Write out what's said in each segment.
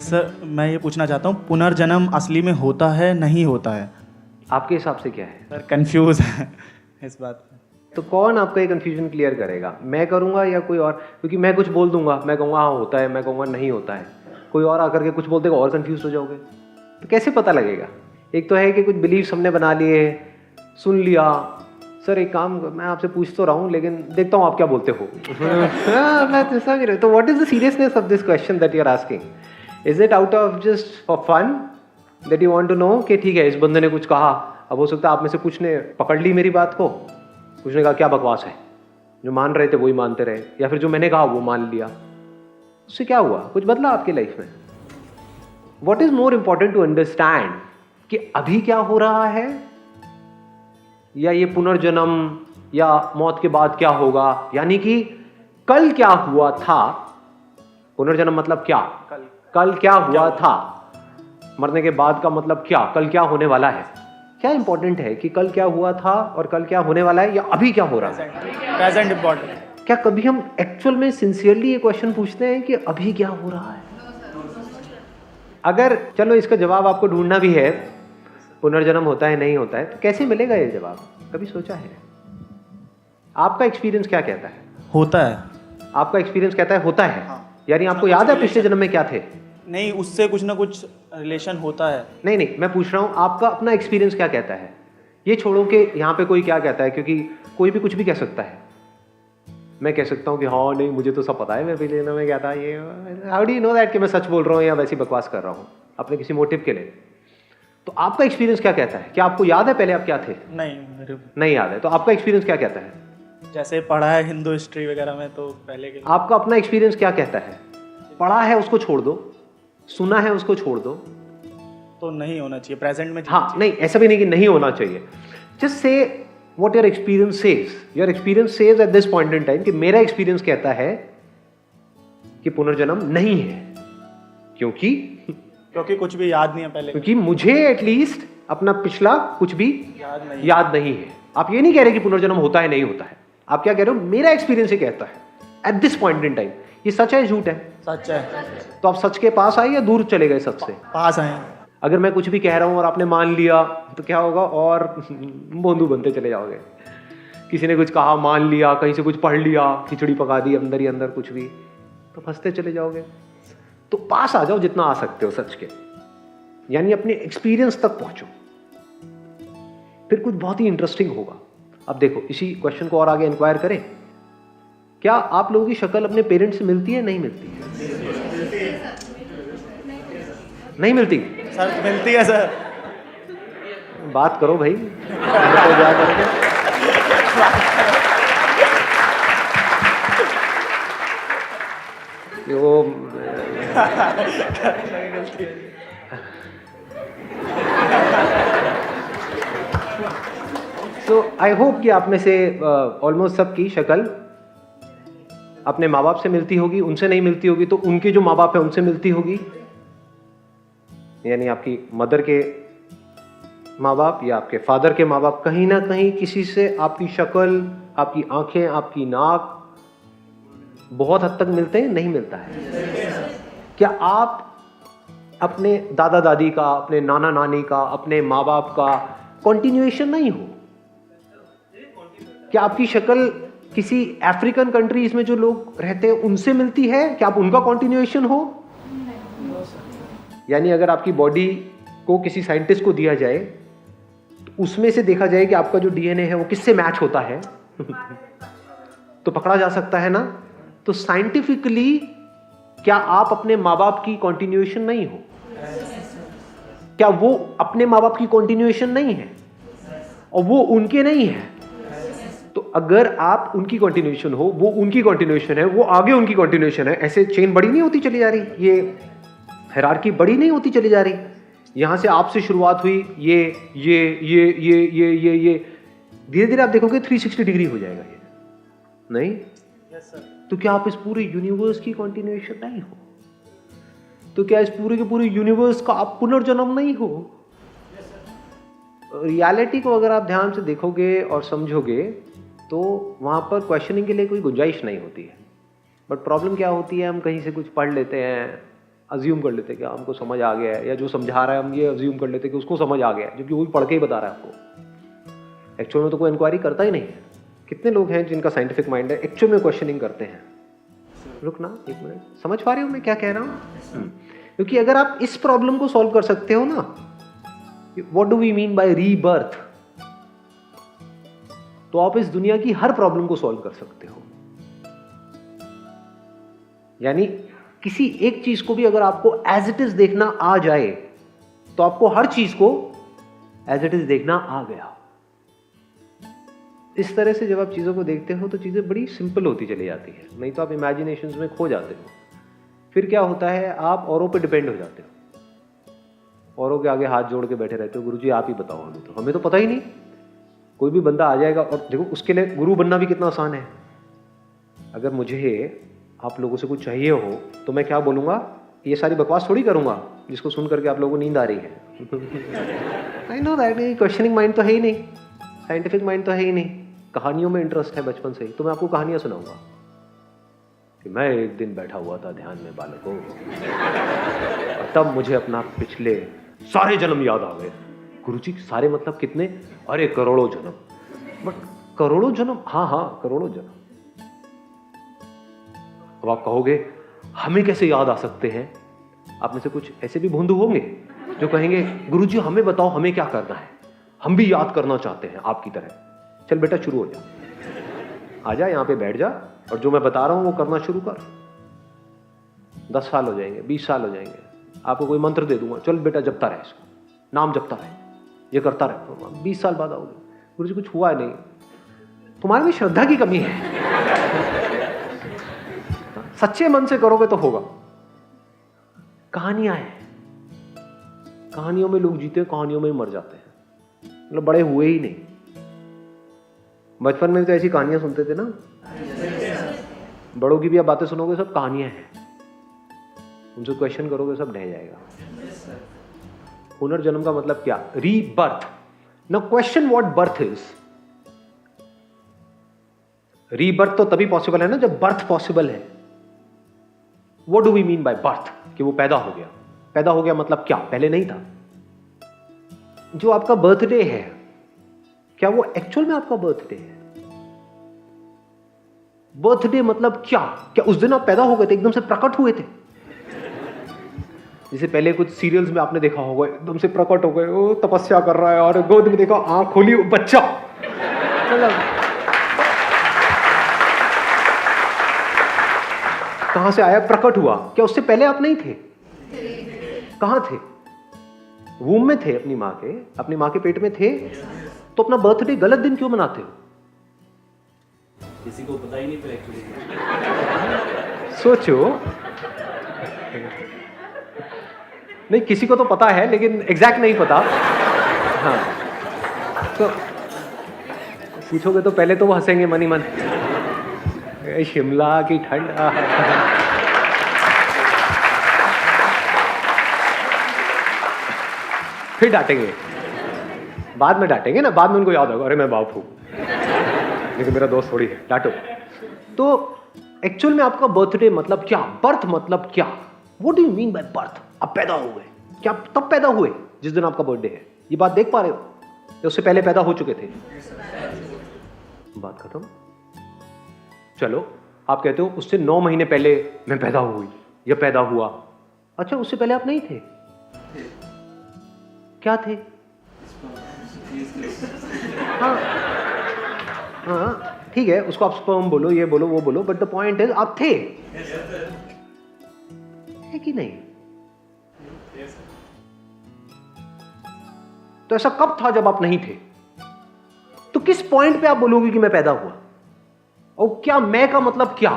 Sir मैं ये पूछना चाहता हूँ, पुनर्जन्म असली में होता है नहीं होता है? आपके हिसाब से क्या है? सर कंफ्यूज है इस बात में। तो कौन आपका ये कन्फ्यूजन क्लियर करेगा? मैं करूँगा या कोई और? क्योंकि मैं कुछ बोल दूंगा, मैं कहूँगा हाँ होता है, मैं कहूँगा नहीं होता है, कोई और आकर के कुछ बोल देगा और कन्फ्यूज हो जाओगे, तो कैसे पता लगेगा? एक तो है कि कुछ बिलीव्स हमने बना लिए, सुन लिया। सर एक काम, मैं आपसे पूछ तो रहा हूँ लेकिन देखता हूँ आप क्या बोलते हो। हाँ, मैं तो समझ रहा हूँ। तो what is the seriousness of this question that you are asking? Is it out of just for fun that you want to know कि ठीक है इस बंदे ने कुछ कहा, अब हो सकता है आप में से कुछ ने पकड़ ली मेरी बात को, कुछ ने कहा क्या बकवास है, जो मान रहे थे वही मानते रहे, या फिर जो मैंने कहा वो मान लिया। उससे क्या हुआ? कुछ बदला आपकी लाइफ में? What is more important to understand कि अभी क्या हो रहा है, या ये पुनर्जन्म, या मौत के बाद क्या होगा, यानी कि कल क्या हुआ था। पुनर्जन्म मतलब क्या? कल क्या हुआ था। मरने के बाद का मतलब क्या? कल क्या होने वाला है। क्या इंपॉर्टेंट है कि कल क्या हुआ था और कल क्या होने वाला है, या अभी क्या हो रहा है? Present important. क्या कभी हम एक्चुअल में सिंसियरली ये क्वेश्चन पूछते हैं कि अभी क्या हो रहा है? अगर चलो इसका जवाब आपको ढूंढना भी है, पुनर्जन्म होता है नहीं होता है, तो कैसे मिलेगा ये जवाब? कभी सोचा है? आपका एक्सपीरियंस क्या कहता है? होता है। आपका एक्सपीरियंस कहता है होता है। हाँ। यानी आपको याद है पिछले जन्म में क्या थे? नहीं, उससे कुछ ना कुछ रिलेशन होता है। नहीं नहीं, मैं पूछ रहा हूँ आपका अपना एक्सपीरियंस क्या कहता है। ये छोड़ो कि यहाँ पे कोई क्या कहता है, क्योंकि कोई भी कुछ भी कह सकता है। मैं कह सकता हूँ कि हाँ नहीं मुझे तो सब पता है, मैं पिछले जन्म में क्या था, ये how do you know that कि मैं सच बोल रहा हूँ या वैसी बकवास कर रहा हूँ अपने किसी मोटिव के लिए। तो आपका एक्सपीरियंस क्या कहता है? क्या आपको याद है पहले आप क्या थे? नहीं, मेरे नहीं याद है। तो आपका एक्सपीरियंस क्या कहता है? जैसे पढ़ा है हिंदू हिस्ट्री वगैरह में, तो पहले के आपका अपना एक्सपीरियंस क्या कहता है? पढ़ा है उसको छोड़ दो, सुना है उसको छोड़ दो, तो नहीं होना चाहिए प्रेजेंट में। हाँ नहीं, ऐसा भी नहीं कि नहीं होना चाहिए। Just say what your experience says. Your experience says at this point in time कि मेरा एक्सपीरियंस कहता है कि पुनर्जन्म नहीं है। क्योंकि कुछ भी याद नहीं है पहले। क्योंकि मुझे एटलीस्ट अपना पिछला कुछ भी याद नहीं है। आप ये नहीं कह रहे कि पुनर्जन्म होता है नहीं होता है, आप क्या कह रहे हो? मेरा एक्सपीरियंस ये कहता है at this point in time. ये सच है झूठ है? सच है। तो आप सच के पास आए या दूर चले गए सच से? पास आए। अगर मैं कुछ भी कह रहा हूं और आपने मान लिया तो क्या होगा? और बोंदू बनते चले जाओगे। किसी ने कुछ कहा, मान लिया, कहीं से कुछ पढ़ लिया, खिचड़ी पका दी अंदर ही अंदर कुछ भी, तो फंसते चले जाओगे। तो पास आ जाओ जितना आ सकते हो सच के, यानी अपने एक्सपीरियंस तक पहुंचो, फिर कुछ बहुत ही इंटरेस्टिंग होगा। अब देखो इसी क्वेश्चन को और आगे इंक्वायर करें। क्या आप लोगों की शक्ल अपने पेरेंट्स से मिलती है नहीं मिलती है? नहीं मिलती? सर मिलती है सर। बात करो भाई। तो जा करके वो तो आई होप कि आप में से ऑलमोस्ट सबकी शक्ल अपने माँ बाप से मिलती होगी, उनसे नहीं मिलती होगी तो उनके जो माँ बाप है उनसे मिलती होगी, यानी आपकी मदर के माँ बाप या आपके फादर के माँ बाप, कहीं ना कहीं किसी से आपकी शक्ल, आपकी आंखें, आपकी नाक बहुत हद तक मिलते हैं, नहीं मिलता है? क्या आप अपने दादा दादी का, अपने नाना नानी का, अपने माँ बाप का कंटिन्यूएशन नहीं हो? क्या आपकी शक्ल किसी अफ्रीकन कंट्रीज में जो लोग रहते हैं उनसे मिलती है? क्या आप उनका कंटिन्यूएशन हो? यानी अगर आपकी बॉडी को किसी साइंटिस्ट को दिया जाए तो उसमें से देखा जाए कि आपका जो डीएनए है वो किससे मैच होता है तो पकड़ा जा सकता है ना? तो साइंटिफिकली क्या आप अपने माँ बाप की कंटिन्यूएशन नहीं हो? क्या वो अपने माँ बाप की कंटिन्यूएशन नहीं है और वो उनके नहीं है? तो अगर आप उनकी कंटिन्यूएशन हो, वो उनकी कंटिन्यूएशन है, वो आगे उनकी कंटिन्यूएशन है, ऐसे चेन बड़ी नहीं होती चली जा रही, ये हायरार्की बड़ी नहीं होती चली जा रही। यहां से आपसे शुरुआत हुई, ये धीरे धीरे आप देखोगे 360 डिग्री हो जाएगा ये, नहीं? तो क्या आप इस पूरे यूनिवर्स की कंटिन्यूएशन नहीं हो? तो क्या इस पूरे के पूरे यूनिवर्स का आप पुनर्जन्म नहीं हो? रियलिटी को अगर आप ध्यान से देखोगे और समझोगे तो वहां पर क्वेश्चनिंग के लिए कोई गुंजाइश नहीं होती है। बट प्रॉब्लम क्या होती है, हम कहीं से कुछ पढ़ लेते हैं, अज्यूम कर लेते हैं कि हमको समझ आ गया है, या जो समझा रहा है हम ये अज्यूम कर लेते हैं कि उसको समझ आ गया है, क्योंकि वो भी पढ़ के ही बता रहा है आपको। एक्चुअल में तो कोई इंक्वायरी करता ही नहीं है। कितने लोग हैं जिनका साइंटिफिक माइंड है, एक्चुअल में क्वेश्चनिंग करते हैं? रुक ना एक मिनट, समझ पा रहे हो मैं क्या कह रहा हूँ? क्योंकि अगर आप इस प्रॉब्लम को सॉल्व कर सकते हो ना, what do we mean by rebirth, तो आप इस दुनिया की हर प्रॉब्लम को सॉल्व कर सकते हो। यानी किसी एक चीज को भी अगर आपको एज इट इज देखना आ जाए, तो आपको हर चीज को एज इट इज देखना आ गया। इस तरह से जब आप चीजों को देखते हो तो चीजें बड़ी सिंपल होती चली जाती है, नहीं तो आप इमेजिनेशंस में खो जाते हो। फिर क्या होता है, आप औरों पे डिपेंड हो जाते हो, औरों के आगे हाथ जोड़ के बैठे रहते हो, गुरुजी आप ही बताओ, हमें तो पता ही नहीं। कोई भी बंदा आ जाएगा, और देखो उसके लिए गुरु बनना भी कितना आसान है। अगर मुझे आप लोगों से कुछ चाहिए हो तो मैं क्या बोलूंगा, ये सारी बकवास थोड़ी करूंगा जिसको सुन करके आप लोगों को नींद आ रही है। I know that questioning mind तो है ही नहीं, साइंटिफिक माइंड तो है ही नहीं। कहानियों में इंटरेस्ट है बचपन से ही, तो मैं आपको कहानियां सुनाऊंगा कि मैं एक दिन बैठा हुआ था ध्यान में बालकों, और तब मुझे अपना पिछले सारे जन्म याद आ गए। गुरुजी सारे मतलब कितने? अरे करोड़ों जन्म। बट करोड़ों जन्म? हाँ करोड़ों जन्म। अब आप कहोगे हमें कैसे याद आ सकते हैं? आप में से कुछ ऐसे भी भोंदू होंगे जो कहेंगे गुरुजी हमें बताओ हमें क्या करना है, हम भी याद करना चाहते हैं आपकी तरह। चल बेटा शुरू हो जा, आजा यहाँ पे बैठ जा, और जो मैं बता रहा हूं वो करना शुरू कर। 10 साल हो जाएंगे, 20 साल हो जाएंगे, आपको कोई मंत्र दे दूंगा, चल बेटा जपता रहे, इसको नाम जपता रहे, ये करता रहे। 20 साल बाद आओगे, गुरुजी कुछ हुआ नहीं, तुम्हारे में श्रद्धा की कमी है। सच्चे मन से करोगे तो होगा। कहानियां हैं, कहानियों में लोग जीते हैं, कहानियों में ही मर जाते हैं, मतलब बड़े हुए ही नहीं। बचपन में तो ऐसी कहानियां सुनते थे ना, बड़ों की भी आप बातें सुनोगे सब कहानियां हैं, उनसे क्वेश्चन करोगे सब ढह जाएगा। पुनर्जन्म का मतलब क्या? Rebirth. Now question what birth is. Rebirth तो तभी पॉसिबल है ना जब बर्थ पॉसिबल है। What do we mean by birth? कि वो पैदा हो गया। पैदा हो गया मतलब क्या? पहले नहीं था। जो आपका बर्थडे है, क्या वो एक्चुअल में आपका बर्थडे है? बर्थडे मतलब क्या? क्या उस दिन आप पैदा हो गए थे, एकदम से प्रकट हुए थे? जैसे पहले कुछ सीरियल्स में आपने देखा होगा, एकदम से प्रकट हो गए, वो तपस्या कर रहा है और गोद में देखा आंख खोली बच्चा। मतलब कहां से आया? प्रकट हुआ। क्या उससे पहले आप नहीं थे? कहां थे? वूम में थे, अपनी मां के पेट में थे। तो अपना बर्थडे गलत दिन क्यों मनाते हो? किसी को पता ही नहीं फिर एक्चुअली। सोचो, नहीं किसी को तो पता है लेकिन एग्जैक्ट नहीं पता। हाँ, तो पूछोगे तो पहले तो वो हंसेंगे मन ही मन, शिमला की ठंड। फिर डांटेंगे, बाद में डांटेंगे ना, बाद में उनको याद होगा अरे मैं बाप हूं, लेकिन मेरा दोस्त थोड़ी है, डांटो। तो एक्चुअल में आपका बर्थडे मतलब क्या? बर्थ मतलब क्या? What do you mean by birth? आप पैदा हो गए, क्या तब पैदा हुए जिस दिन आपका बर्थडे है? ये बात देख पा रहे हो? या उससे पहले पैदा हो चुके थे? बात खत्म। चलो आप कहते हो उससे 9 महीने पहले मैं पैदा हुई या पैदा हुआ। अच्छा, उससे पहले आप नहीं थे? क्या थे? हाँ ठीक है, उसको आप स्पर्म बोलो, ये बोलो, वो बोलो, बट द पॉइंट इज आप थे, है कि नहीं? तो ऐसा कब था जब आप नहीं थे? तो किस पॉइंट पे आप बोलोगे कि मैं पैदा हुआ? और क्या मैं का मतलब क्या?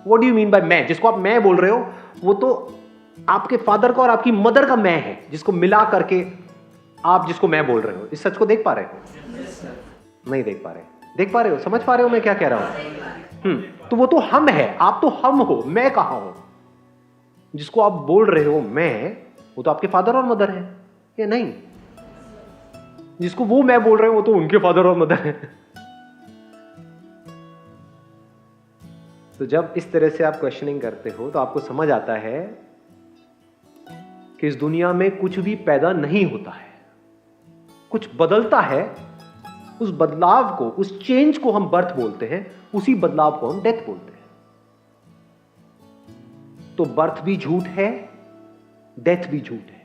What do you mean by मैं? जिसको आप मैं बोल रहे हो वो तो आपके फादर का और आपकी मदर का मैं है, जिसको मिला करके आप जिसको मैं बोल रहे हो। इस सच को देख पा रहे हो? नहीं देख पा रहे? देख पा रहे हो? समझ पा रहे हो मैं क्या कह रहा हूं? तो वो तो हम है, आप तो हम हो, मैं कहां हूं? जिसको आप बोल रहे हो मैं, वो तो आपके फादर और मदर है या नहीं? जिसको वो मैं बोल रहे हो वो तो उनके फादर और मदर है। तो जब इस तरह से आप क्वेश्चनिंग करते हो तो आपको समझ आता है कि इस दुनिया में कुछ भी पैदा नहीं होता है, कुछ बदलता है। उस बदलाव को, उस चेंज को हम बर्थ बोलते हैं, उसी बदलाव को हम डेथ बोलते हैं। तो बर्थ भी झूठ है, डेथ भी झूठ है।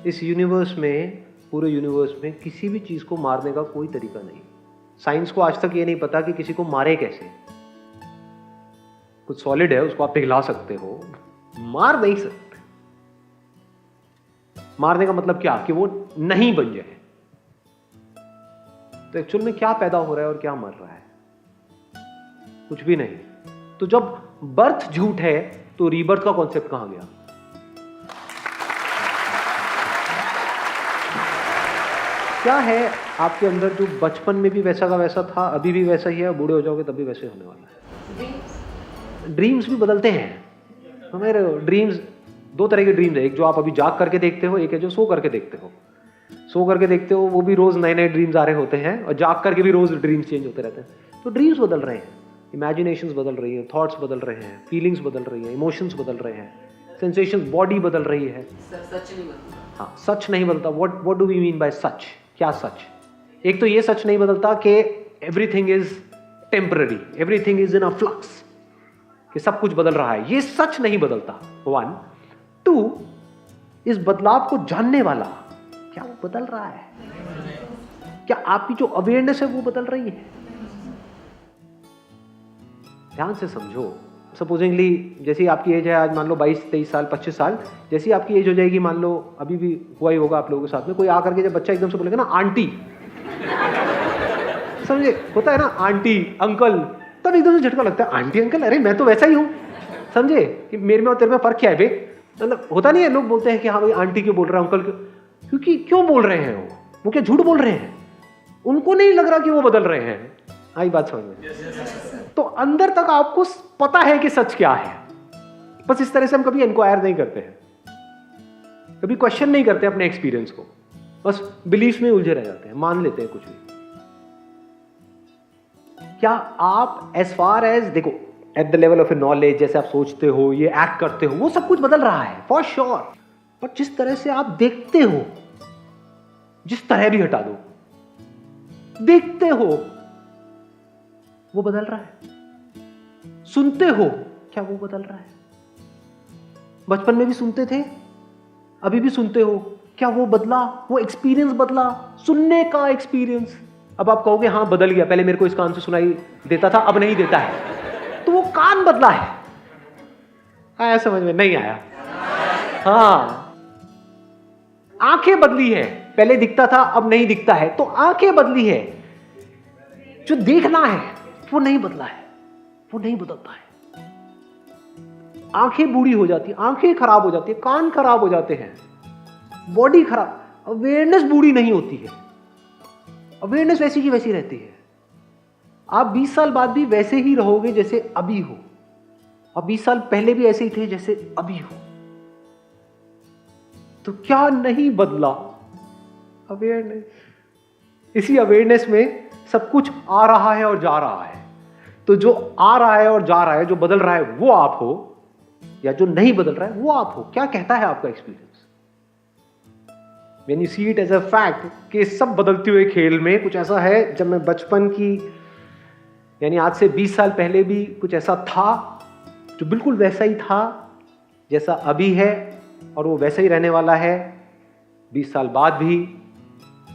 इस यूनिवर्स में, पूरे यूनिवर्स में किसी भी चीज को मारने का कोई तरीका नहीं। साइंस को आज तक ये नहीं पता कि किसी को मारे कैसे। कुछ सॉलिड है, उसको आप पिघला सकते हो, मार नहीं सकते। मारने का मतलब क्या? कि वो नहीं बन जाए। तो एक्चुअल में क्या पैदा हो रहा है और क्या मर रहा है? कुछ भी नहीं। तो जब बर्थ झूठ है तो रीबर्थ का कॉन्सेप्ट कहां गया? क्या है आपके अंदर जो बचपन में भी वैसा का वैसा था, अभी भी वैसा ही है, बूढ़े हो जाओगे तब भी वैसे होने वाला है? ड्रीम्स भी बदलते हैं। हमारे ड्रीम्स, दो तरह के ड्रीम्स है। एक जो आप अभी जाग करके देखते हो, एक है जो सो करके देखते हो। सो करके देखते हो, वो भी रोज नए नए ड्रीम्स आ रहे होते हैं, और जाग करके भी रोज ड्रीम्स चेंज होते रहते हैं। तो ड्रीम्स बदल रहे हैं, इमेजिनेशंस बदल रही है, थॉट्स बदल रहे हैं, फीलिंग्स बदल रही है, इमोशंस बदल रहे हैं, सेंसेशंस, बॉडी बदल रही है। सच नहीं बदलता। हाँ, सच नहीं बदलता। What do we mean by सच? क्या सच? एक तो ये सच नहीं बदलता कि everything is temporary, everything is in a flux, कि सब कुछ बदल रहा है, ये सच नहीं बदलता। 1 2, इस बदलाव को जानने वाला, क्या वो बदल रहा है? क्या आपकी जो अवेयरनेस है वो बदल रही है? ध्यान से समझो। सपोजिंगली जैसी आपकी एज है आज, मान लो 22, 23 साल, 25 साल, जैसी आपकी एज हो जाएगी, मान लो अभी भी हुआ ही होगा आप लोगों के साथ में, कोई आकर के जब बच्चा एकदम से बोलेगा ना आंटी, समझे, होता है ना आंटी अंकल, तब एकदम से झटका लगता है, आंटी अंकल, अरे मैं तो वैसा ही हूं। समझे कि मेरे में और तेरे में फर्क क्या है बे? मतलब होता नहीं है, लोग बोलते हैं कि हाँ भाई आंटी क्यों बोल रहा है, अंकल क्यों? क्योंकि क्यों बोल रहे हैं वो क्या झूठ बोल रहे हैं? उनको नहीं लग रहा कि वो बदल रहे हैं। आई बात समझ में? तो अंदर तक आपको पता है कि सच क्या है, बस इस तरह से हम कभी इंक्वायर नहीं करते हैं, कभी क्वेश्चन नहीं करते अपने एक्सपीरियंस को, बस बिलीफ में उलझे रह जाते हैं, मान लेते हैं कुछ भी। क्या आप एज फार एज, देखो, at the level of A knowledge, जैसे आप सोचते हो, ये एक्ट करते हो, वो सब कुछ बदल रहा है फॉर श्योर। बट जिस तरह से आप देखते हो, जिस तरह भी हटा दो, देखते हो वो बदल रहा है। सुनते हो, क्या वो बदल रहा है? बचपन में भी सुनते थे, अभी भी सुनते हो, क्या वो बदला? वो एक्सपीरियंस बदला, सुनने का एक्सपीरियंस। अब आप कहोगे हाँ बदल गया, पहले मेरे को इस कान से सुनाई देता था, अब नहीं देता है, तो वो कान बदला है। आया समझ में? नहीं आया? हाँ, आंखें बदली है, पहले दिखता था अब नहीं दिखता है, तो आंखें बदली है। जो देखना है वो नहीं बदला है, वो नहीं बदलता है। आंखें बूढ़ी हो जाती है, आंखें खराब हो जाती है, कान खराब हो जाते हैं, बॉडी खराब, अवेयरनेस बूढ़ी नहीं होती है, अवेयरनेस वैसी की वैसी रहती है। आप 20 साल बाद भी वैसे ही रहोगे जैसे अभी हो, और 20 साल पहले भी ऐसे ही थे जैसे अभी हो। तो क्या नहीं बदला? अवेयरनेस। इसी अवेयरनेस में सब कुछ आ रहा है और जा रहा है। तो जो आ रहा है और जा रहा है, जो बदल रहा है वो आप हो, या जो नहीं बदल रहा है वो आप हो। क्या कहता है आपका experience? When you see it as a fact कि सब बदलते हुए खेल में कुछ ऐसा है, जब मैं बचपन की, यानी आज से 20 साल पहले भी कुछ ऐसा था जो बिल्कुल वैसा ही था जैसा अभी है, और वो वैसा ही रहने वाला है 20 साल बाद भी।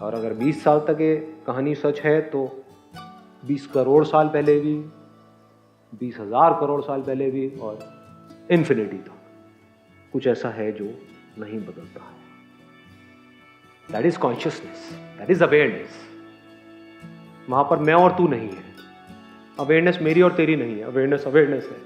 और अगर 20 साल तक ये कहानी सच है तो 20 करोड़ साल पहले भी, 20,000 करोड़ साल पहले भी, और इन्फिनिटी तक कुछ ऐसा है जो नहीं बदलता है। That is consciousness, that is awareness. वहां पर मैं और तू नहीं है, अवेयरनेस मेरी और तेरी नहीं है, अवेयरनेस अवेयरनेस है।